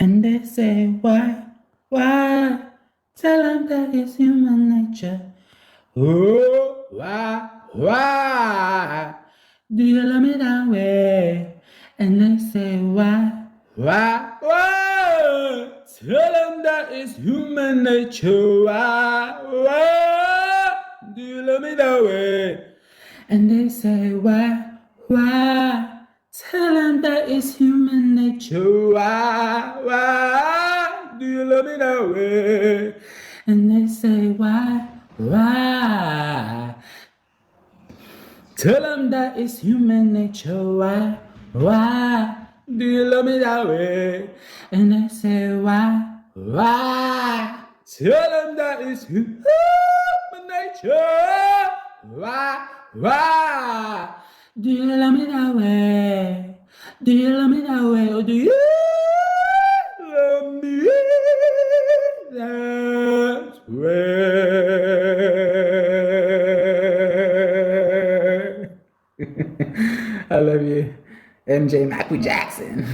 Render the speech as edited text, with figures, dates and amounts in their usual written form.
And they say, why? Tell them that it's human nature. Oh, why? Do you love me that way? And they say, why? Tell them that it's human nature. Why? Do you love me that way? And they say, why? Tell them that it's human nature. Why? Do you love me that way? And they say, why? Tell them that it's human nature. Why? Do you love me that way? And they say, why? Tell them that it's human nature. Why? Do you love me that way? Do you love me that way? Or do you love me that way? I love you, MJ Michael Jackson.